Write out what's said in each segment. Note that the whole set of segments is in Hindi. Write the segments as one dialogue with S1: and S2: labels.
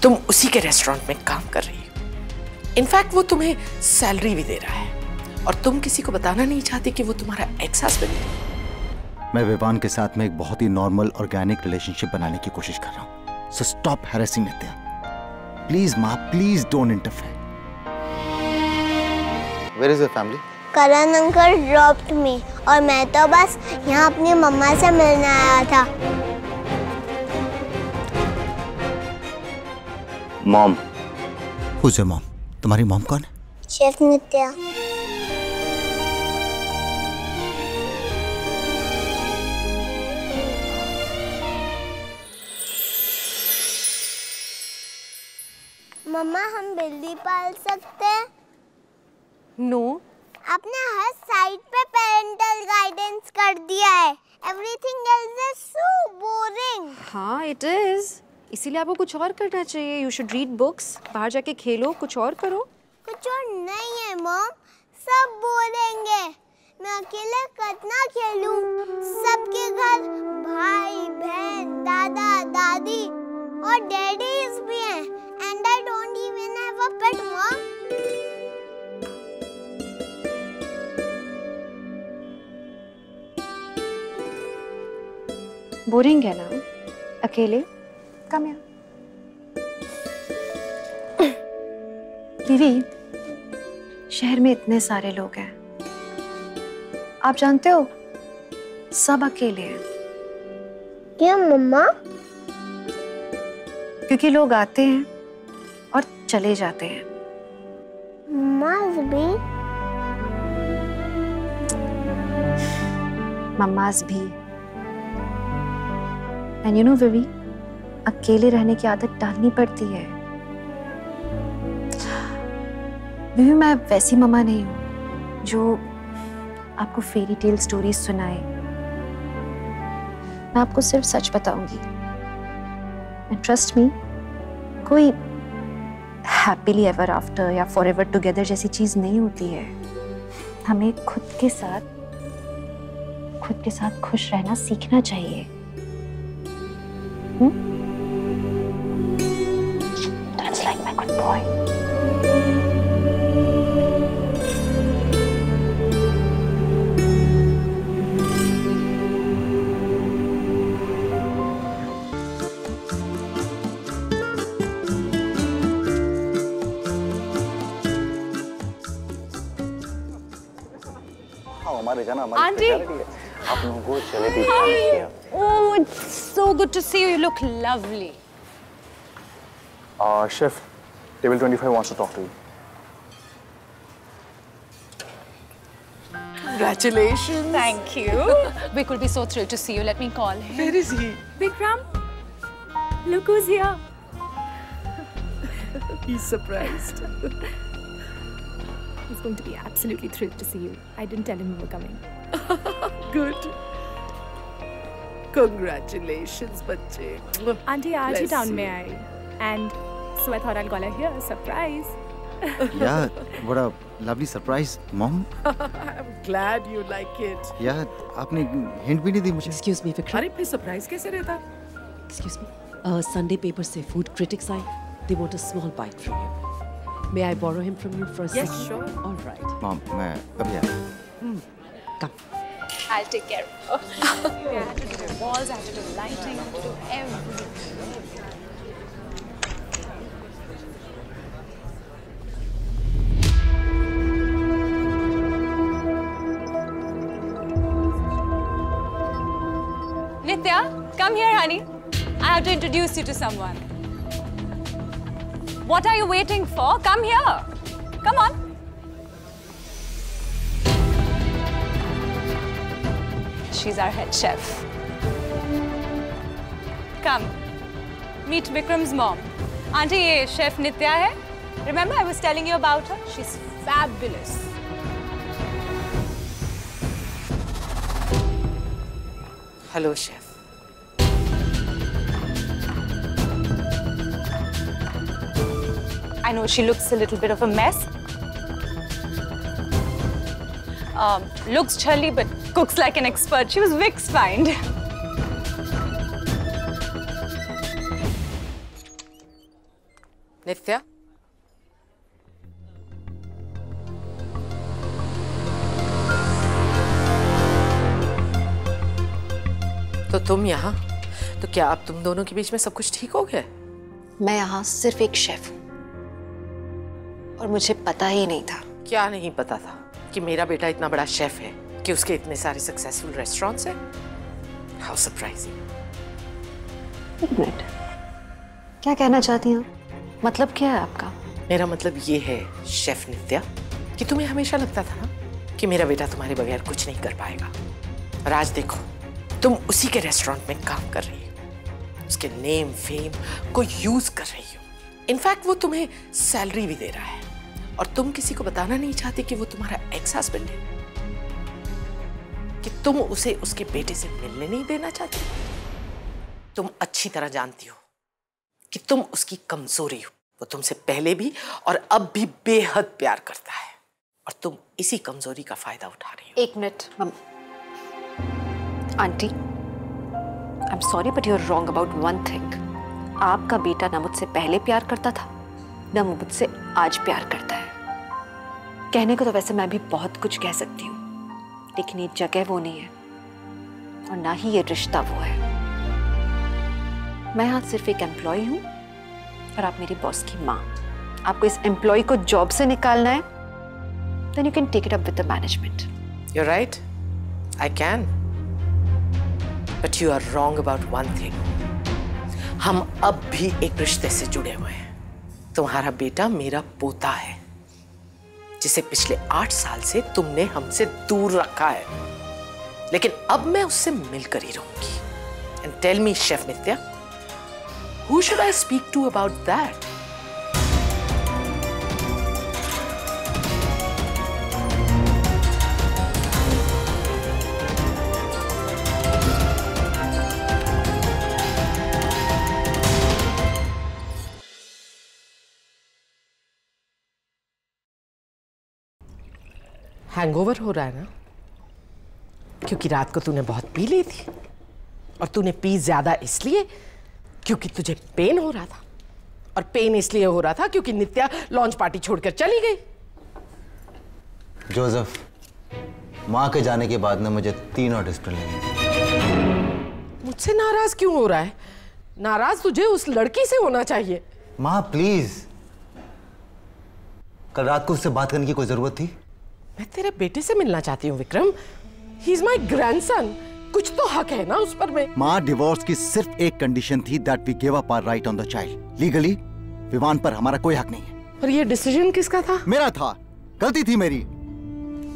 S1: तुम उसी के रेस्टोरेंट में काम कर रही हो। इनफैक्ट वो तुम्हें सैलरी भी दे रहा है और तुम किसी को बताना नहीं चाहती कि वो तुम्हारा एक्स हस्बैंड है।
S2: मैं विवान के साथ में एक बहुत ही नॉर्मल ऑर्गेनिक रिलेशनशिप बनाने की कोशिश कर रहा हूँ। So stop harassing Nitya. Please माँ, please don't interfere. Where is your family?
S3: Karan uncle dropped me और मैं तो बस यहाँ अपनी मम्मा से मिलने आया था।
S2: मॉम। Who's your mom? तुम्हारी मॉम कौन है?
S3: शेफ नित्या। मम्मा हम बिल्ली पाल सकते हैं?
S4: नो।
S3: आपने हर साइड पे पेरेंटल गाइडेंस कर दिया है। Everything else is so boring.
S4: हाँ इट इज, इसीलिए आपको कुछ और करना चाहिए। यू शुड रीड बुक्स, बाहर जाके खेलो, कुछ और करो।
S3: कुछ और नहीं है मॉम, सब बोलेंगे। मैं अकेले कितना खेलूं? सबके घर भाई बहन दादा दादी और डैडीज भी हैं। And I don't even have a pet mom.
S4: Boring है ना अकेले? कम यहाँ। दीदी, शहर में इतने सारे लोग हैं, आप जानते हो सब अकेले हैं।
S3: क्यों मम्मा?
S4: क्योंकि लोग आते हैं और चले जाते हैं।
S3: मम्माज भी?
S4: मम्माज भी। एंड यू नो विवी, अकेले रहने की आदत डालनी पड़ती है। विवी, मैं वैसी मम्मा नहीं हूँ जो आपको फेरी टेल स्टोरीज सुनाए। मैं आपको सिर्फ सच बताऊंगी। एंड ट्रस्ट मी, कोई हैप्पीली एवर आफ्टर या फॉरएवर टुगेदर जैसी चीज नहीं होती है। हमें खुद के साथ खुश रहना सीखना चाहिए। That's like my good boy.
S2: हमारे जाना
S5: Aunty.
S2: आप लोगों को चले भी।
S5: Oh, it's so good to see you. You look lovely.
S6: Chef, table 25 wants to talk to you.
S1: Congratulations.
S5: Thank you. Vic will be so thrilled to see you. Let me call him.
S1: Where is he?
S5: Vikram, look who's here.
S1: He's surprised.
S5: He's going to be absolutely thrilled to see you. I didn't tell him you were coming.
S1: Good. Congratulations, बच्चे.
S5: Auntie, आज ही town में आई. And so I thought I'll call her here. Surprise.
S2: Yeah, what a lovely surprise, Mom.
S1: I'm glad you like it.
S2: Yeah, आपने hint भी नहीं दी मुझे.
S7: Excuse me, Vikram.
S1: अरे फिर सरप्राइज कैसे रहता?
S7: Excuse me. Sunday paper से food critics आए. They want a small bite from you. May I borrow him from you for a
S1: Yes,
S7: second?
S1: sure.
S7: All right.
S2: Mom, मैं अभी आया.
S7: Come.
S5: I'll take care of her. I had to do the walls, I had to do lighting, I had to do everything. Nitya, come here, honey. I have to introduce you to someone. What are you waiting for? Come here. Come on. She's our head chef. Come. Meet Vikram's mom. Auntie, ये chef Nitya है. Remember I was telling you about her? She's fabulous.
S1: Hello, chef.
S5: I know she looks a little bit of a mess. Looks chilly, but cooks like an expert. She was Vic's find.
S1: नित्या, तो तुम यहाँ, तो क्या अब तुम दोनों के बीच में सब कुछ ठीक हो गया?
S4: मैं यहाँ सिर्फ एक शेफ हूँ और मुझे पता ही नहीं था।
S1: क्या नहीं पता था कि मेरा बेटा इतना बड़ा शेफ है, कि उसके इतने सारे सक्सेसफुल रेस्टोरेंट्स हैं? How surprising.
S4: एक मिनट, क्या कहना चाहती हैं? मतलब क्या है आपका?
S1: मेरा मतलब ये है शेफ नित्या, कि तुम्हें हमेशा लगता था ना कि मेरा बेटा तुम्हारे बगैर कुछ नहीं कर पाएगा, और आज देखो तुम उसी के रेस्टोरेंट में काम कर रही हो, उसके नेम फेम को यूज कर रही हो। इनफैक्ट वो तुम्हें सैलरी भी दे रहा है, और तुम किसी को बताना नहीं चाहती कि वो तुम्हारा एक्स हस्बैंड है, कि तुम उसे उसके बेटे से मिलने नहीं देना चाहती। तुम अच्छी तरह जानती हो कि तुम उसकी कमजोरी हो। वो तुमसे पहले भी और अब भी बेहद प्यार करता है, और तुम इसी कमजोरी का फायदा उठा रही हो।
S4: एक minute aunty, I am sorry but you are wrong about one thing. आपका बेटा ना मुझसे पहले प्यार करता था, ना मुझसे आज प्यार करता है। कहने को तो वैसे मैं भी बहुत कुछ कह सकती हूँ, लेकिन ये जगह वो नहीं है और ना ही ये रिश्ता वो है। मैं यहाँ सिर्फ एक एम्प्लॉय हूँ और आप मेरी बॉस की माँ। आपको इस एम्प्लॉय को जॉब से निकालना है, then you can take it up with the management.
S1: You're right, I can. But you are wrong about one thing. हम अब भी एक रिश्ते से जुड़े हुए हैं। तुम्हारा बेटा मेरा पोता है, जिसे पिछले 8 साल से तुमने हमसे दूर रखा है, लेकिन अब मैं उससे मिलकर ही रहूंगी। And tell me, Chef Nitya, who should I speak to about that? Hangover हो रहा है ना, क्योंकि रात को तूने बहुत पी ली थी, और तूने पी ज्यादा इसलिए क्योंकि तुझे पेन हो रहा था, और पेन इसलिए हो रहा था क्योंकि नित्या लॉन्च पार्टी छोड़कर चली गई।
S2: जोसेफ, माँ के जाने के बाद ना मुझे 3 और डिस्प्लिन लेंगे।
S1: मुझसे नाराज क्यों हो रहा है? नाराज तुझे उस लड़की से होना चाहिए।
S2: माँ प्लीज, कल रात को उससे बात करने की कोई जरूरत थी?
S1: मैं तेरे बेटे से मिलना चाहती हूँ Vikram. He is my grandson, कुछ तो हक है ना उस पर। में
S2: माँ, डिवोर्स की सिर्फ एक कंडीशन थी, that we give up our right on the child. Legally Vivaan पर हमारा कोई हक नहीं है।
S1: और ये डिसीजन किसका था?
S2: मेरा था, गलती थी मेरी।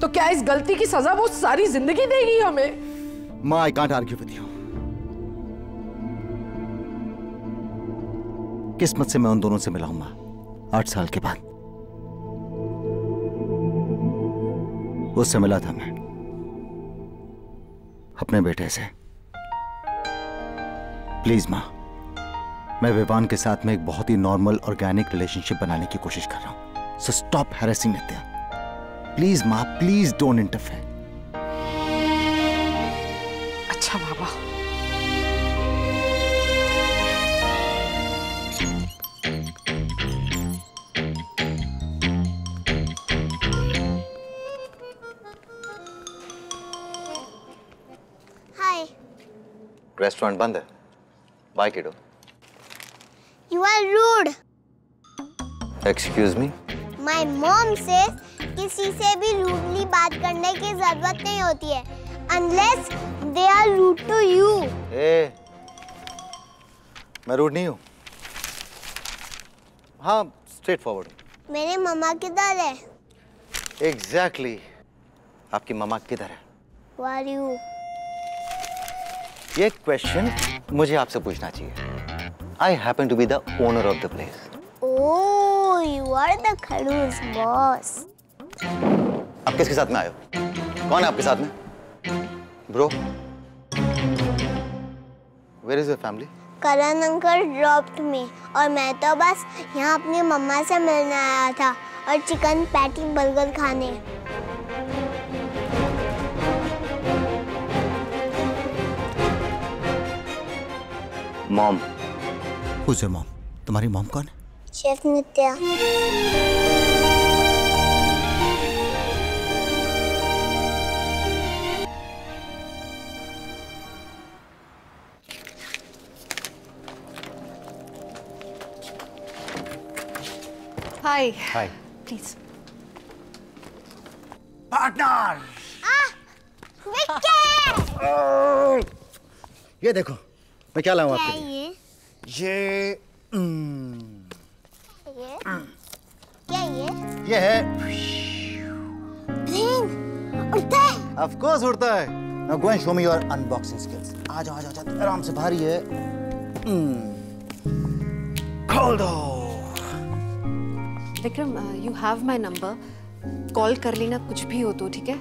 S1: तो क्या इस गलती की सजा वो सारी जिंदगी देगी हमें?
S2: माँ, I can't argue with you. किस्मत से मैं उन दोनों से मिला हूं माँ, 8 साल के बाद। उससे मिला था मैं अपने बेटे से। प्लीज माँ, मैं विवान के साथ में एक बहुत ही नॉर्मल ऑर्गेनिक रिलेशनशिप बनाने की कोशिश कर रहा हूं, सो स्टॉप हैरेसिंग नित्या। प्लीज माँ, प्लीज डोंट इंटरफेयर।
S1: अच्छा बाबा।
S2: रेस्टोरेंट बंद है। बाय किडो।
S3: You are rude.
S2: Excuse me.
S3: My mom says किसी से भी रूडली बात करने की जरूरत नहीं होती है, unless they are rude to you.
S2: मैं रूड नहीं हूँ। हाँ, स्ट्रेट फॉरवर्ड।
S3: मेरे मम्मा किधर है?
S2: एग्जैक्टली। आपकी मम्मा किधर है?
S3: Who are you?
S2: ये क्वेश्चन मुझे आपसे पूछना चाहिए। I happen to be the owner of the place.
S3: Oh, you are the खड़ूस boss.
S2: आप किसके साथ में आए हो? कौन है आपके साथ में? Bro, where is your family?
S3: Karan uncle dropped me और मैं तो बस यहाँ अपनी मम्मा से मिलने आया था और चिकन पैटी बर्गर खाने।
S2: मॉम। Who's your mom? तुम्हारी मॉम कौन है?
S3: Chef Nitya.
S4: Hi
S2: hi
S4: please.
S2: Partner, ये देखो मैं क्या लाऊं आपके लिए। ये
S3: क्या
S2: ये है
S3: प्लेन उड़ता है।
S2: ऑफ कोर्स उड़ता है। Now go and show me your unboxing skills. आ जाओ आ जाओ, आराम से, भारी है। खोल दो।
S4: Vikram, you have my number, call कर लेना कुछ भी हो तो, ठीक है?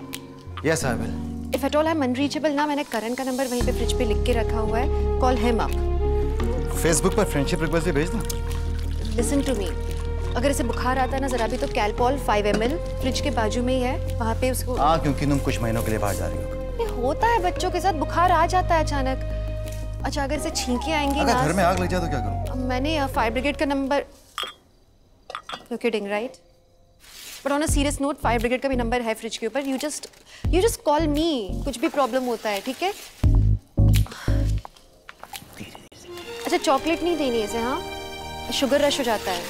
S2: Yes I will.
S4: If at all I am unreachable ना, मैंने करण का नंबर वहीं पे फ्रिज पे लिख के रखा हुआ है, कॉल हिम अप।
S2: फेसबुक पर फ्रेंडशिप रिक्वेस्ट भी भेज दूं?
S4: लिसन टू मी, अगर इसे बुखार आता है ना जरा भी, तो कैलपॉल 5 ml फ्रिज के बाजू में ही है, वहाँ पे उसको।
S2: हाँ, क्योंकि तुम कुछ महीनों के लिए बाहर जा रही हो।
S4: ये होता है बच्चों के साथ, बुखार आ जाता है अचानक। अच्छा, अगर इसे छींके आएंगी
S2: अगर
S4: ना,
S2: घर में आग लग जाए तो क्या करूं?
S4: मैंने फायर ब्रिगेड का number. You're kidding, right? But on a serious note, fire brigade का भी नंबर है फ्रिज के ऊपर। You just call me, कुछ भी प्रॉब्लम होता है, ठीक है? अच्छा, चॉकलेट नहीं देनी इसे, हाँ? शुगर रश हो जाता है।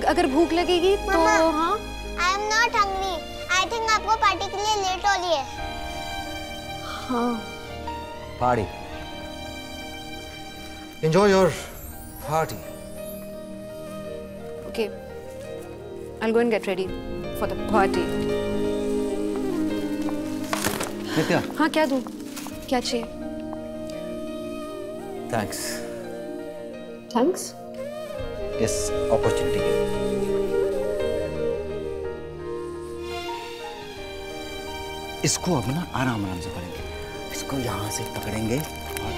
S4: अगर भूख लगेगी तो हाँ।
S3: I am not hungry. I think आपको पार्टी के लिए लेट हो रही है।
S4: हाँ।
S2: Party. Enjoy your party.
S4: Okay. I'll go and get ready for the party.
S2: नित्या।
S4: हाँ, क्या दूँ? क्या चाहिए?
S2: Thanks.
S4: Thanks?
S2: इस अपॉर्चुनिटी के लिए। इसको अब ना आराम आराम से पकड़ेंगे। इसको यहाँ से पकड़ेंगे और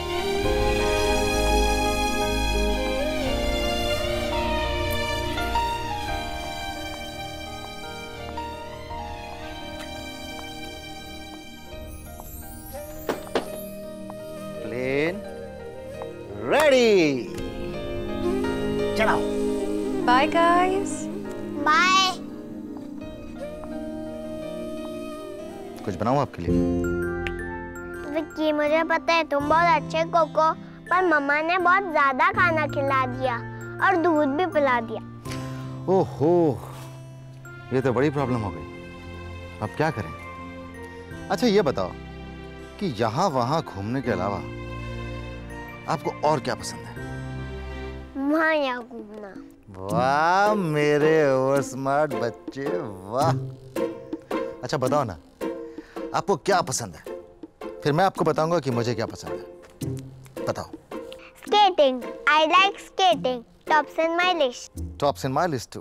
S2: प्लेन रेडी। चलाओ।
S4: Bye, guys.
S3: बाय।
S2: कुछ बनाऊं आपके लिए?
S3: विक्की, मुझे पता है तुम बहुत अच्छे कुक हो, पर मम्मा ने बहुत ज्यादा खाना खिला दिया और दूध भी पिला दिया।
S2: ओहो, ये तो बड़ी प्रॉब्लम हो गई। अब क्या करें? अच्छा ये बताओ कि यहाँ वहाँ घूमने के अलावा आपको और क्या पसंद है?
S3: वहाँ यहाँ घूमना।
S2: वाह मेरे ओवर स्मार्ट बच्चे, वाह। अच्छा बताओ ना, आपको क्या पसंद है, फिर मैं आपको बताऊंगा कि मुझे क्या पसंद है। बताओ।
S3: Skating, I like skating. Tops in my list.
S2: Tops in my list too.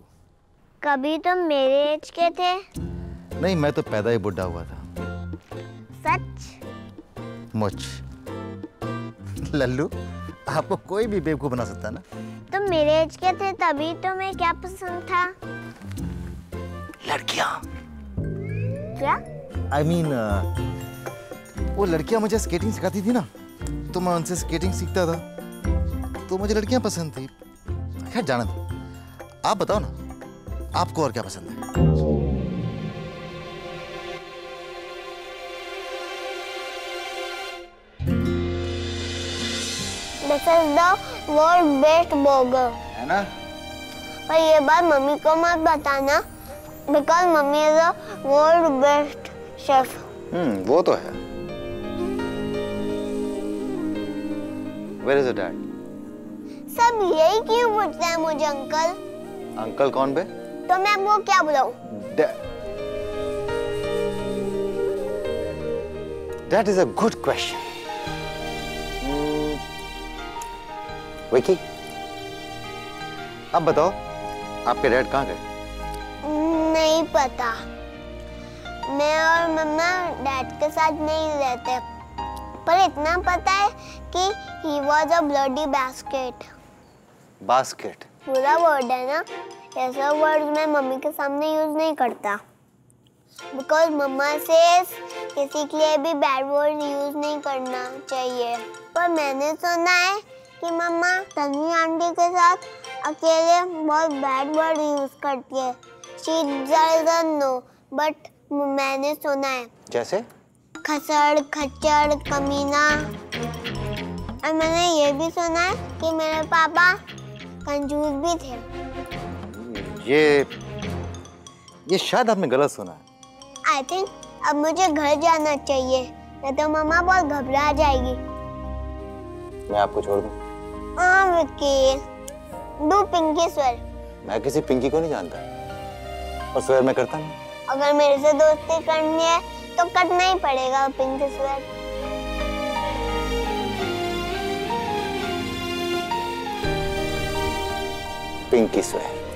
S3: कभी तुम मेरे एज के थे?
S2: नहीं, मैं तो पैदा ही बुढ़ा हुआ था।
S3: सच?
S2: मुझ लल्लू, आपको कोई भी बेवकूफ बना सकता है ना।
S3: तुम मेरे एज के थे तभी तुम्हें क्या पसंद था?
S2: लड़कियां।
S3: क्या?
S2: I mean, वो लड़कियां मुझे स्केटिंग सिखाती थी ना, तो मैं उनसे स्केटिंग सीखता था, तो मुझे लड़कियां पसंद थी। खैर जाने दो, आप बताओ ना, आपको और क्या पसंद है?
S3: This is the world best burger.
S2: है ना?
S3: पर ये बात मम्मी को मत बताना, because mummy is the world best chef.
S2: वो तो है। Where is your dad?
S3: सब यही क्यों पूछते हैं मुझे अंकल?
S2: अंकल कौन बे?
S3: तो मैं आपको क्या बुलाऊं?
S2: That is a good question. Vicky, अब बताओ, आपके डैड कहाँ गए?
S3: नहीं पता। मैं और मम्मा डैड के साथ नहीं रहते, पर इतना पता है कि he was a bloody basket.
S2: Basket.
S3: बुरा वर्ड है ना, ऐसा वर्ड मैं मम्मी के सामने यूज नहीं करता, बिकॉज मम्मा से किसी के लिए भी बैड वर्ड यूज नहीं करना चाहिए। पर मैंने सुना है कि मम्मा तन्वी आंटी के साथ अकेले बहुत बैड वर्ड यूज करती है। She doesn't know, but मैंने सुना है।
S2: जैसे?
S3: खसड़, खच्चड़, कमीना। और मैंने ये भी सुना है कि मेरे पापा कंजूस भी थे।
S2: ये शायद आपने गलत सुना है।
S3: I think अब मुझे घर जाना चाहिए, नहीं तो मम्मा बहुत घबरा जाएगी।
S2: मैं आपको छोड़ दूं?
S3: हाँ विक्की, डू पिंकी स्वेर।
S2: मैं किसी पिंकी को नहीं जानता और स्वेर मैं करता नहीं।
S3: अगर मेरे से दोस्ती करनी है तो करना ही पड़ेगा पिंकी स्वेर।
S2: पिंकी स्वेर।